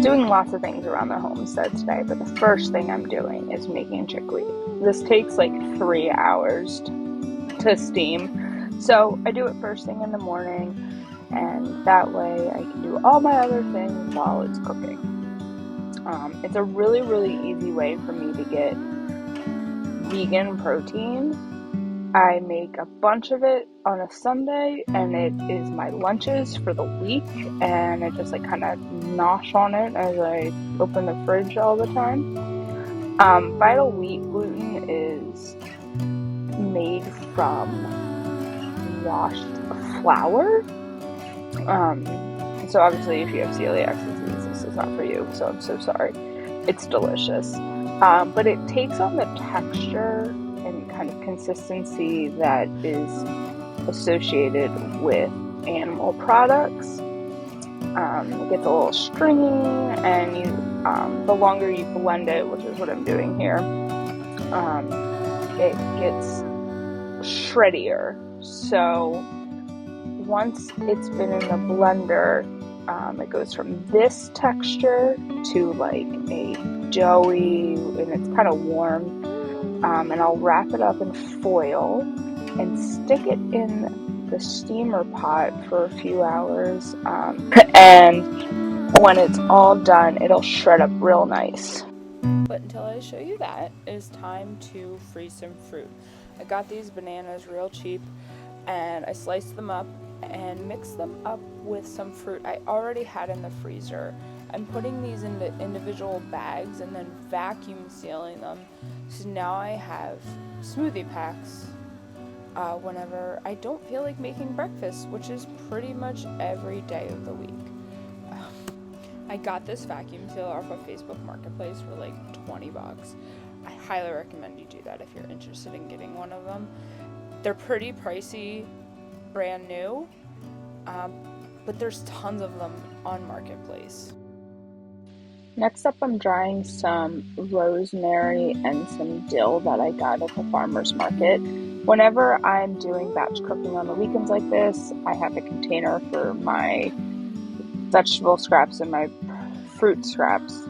doing lots of things around the homestead today, but the first thing I'm doing is making chickweed. This takes like 3 hours to steam, so I do it first thing in the morning, and that way I can do all my other things while it's cooking. It's a really, really easy way for me to get vegan protein. I make a bunch of it on a Sunday, and it is my lunches for the week, and I just like kind of nosh on it as I open the fridge all the time. Vital wheat gluten is made from washed flour. So obviously if you have celiac disease, this is not for you, so I'm so sorry. It's delicious. But it takes on the texture and kind of consistency that is associated with animal products. It gets a little stringy, and the longer you blend it, which is what I'm doing here, it gets shreddier. So once it's been in the blender, it goes from this texture to like a doughy, and it's kind of warm. And I'll wrap it up in foil and stick it in the steamer pot for a few hours. And when it's all done, it'll shred up real nice. But until I show you that, it's time to freeze some fruit. I got these bananas real cheap, and I sliced them up and mixed them up with some fruit I already had in the freezer. I'm putting these into individual bags and then vacuum sealing them. So now I have smoothie packs whenever I don't feel like making breakfast, which is pretty much every day of the week. I got this vacuum sealer off of Facebook Marketplace for like $20. I highly recommend you do that if you're interested in getting one of them. They're pretty pricey, brand new, but there's tons of them on Marketplace. Next up, I'm drying some rosemary and some dill that I got at the farmer's market. Whenever I'm doing batch cooking on the weekends like this, I have a container for my vegetable scraps and my fruit scraps.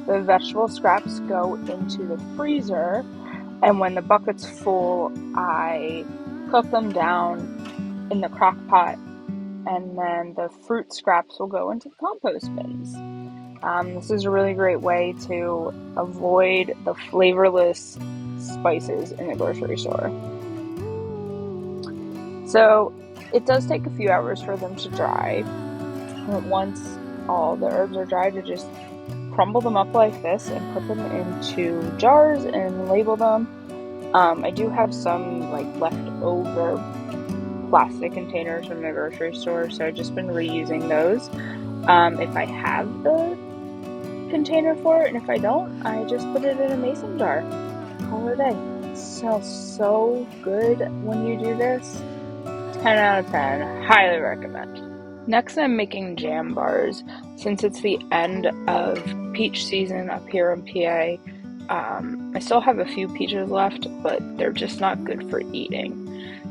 The vegetable scraps go into the freezer, and when the bucket's full, I cook them down in the crock pot, and then the fruit scraps will go into the compost bins. This is a really great way to avoid the flavorless spices in the grocery store. So it does take a few hours for them to dry. And once all the herbs are dried, you just crumble them up like this and put them into jars and label them. I do have some like leftover plastic containers from the grocery store, so I've just been reusing those. If I have the container for it, and if I don't, I just put it in a mason jar. Call it a day. It smells so good when you do this. 10 out of 10. Highly recommend. Next, I'm making jam bars. Since it's the end of peach season up here in PA, I still have a few peaches left, but they're just not good for eating.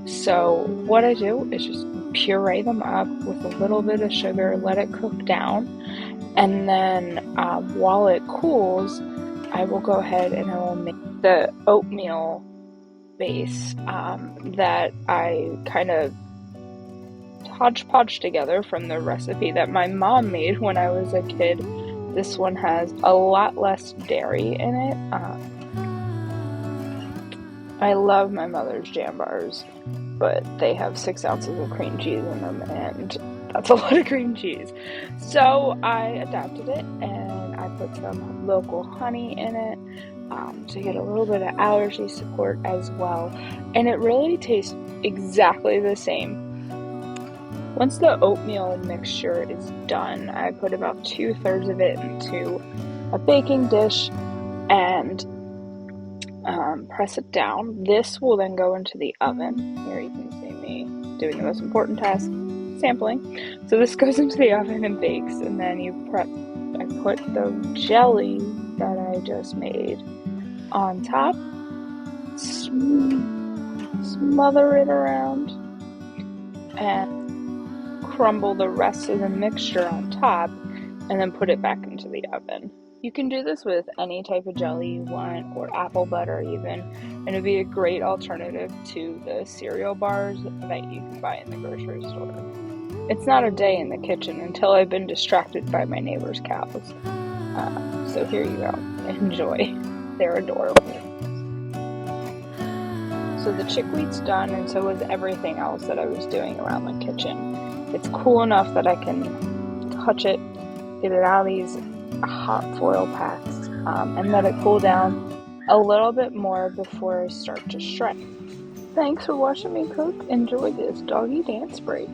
So what I do is just puree them up with a little bit of sugar, let it cook down, and then while it cools, I will go ahead and I will make the oatmeal base that I kind of hodgepodge together from the recipe that my mom made when I was a kid. This one has a lot less dairy in it. I love my mother's jam bars, but they have 6 ounces of cream cheese in them, and that's a lot of cream cheese. So I adapted it, and I put some local honey in it to get a little bit of allergy support as well. And it really tastes exactly the same. Once the oatmeal mixture is done, I put about 2/3 of it into a baking dish and press it down. This will then go into the oven. Here you can see me doing the most important task, sampling. So this goes into the oven and bakes, and then I put the jelly that I just made on top, smother it around, and crumble the rest of the mixture on top. and then put it back into the oven. You can do this with any type of jelly you want, or apple butter even, and it'd be a great alternative to the cereal bars that you can buy in the grocery store. It's not a day in the kitchen until I've been distracted by my neighbor's cows. So here you go. Enjoy. They're adorable. So the chickweed's done, and so was everything else that I was doing around the kitchen. It's cool enough that I can touch it, get it out of these hot foil packs, and let it cool down a little bit more before I start to shred. Thanks for watching me cook. Enjoy this doggy dance break.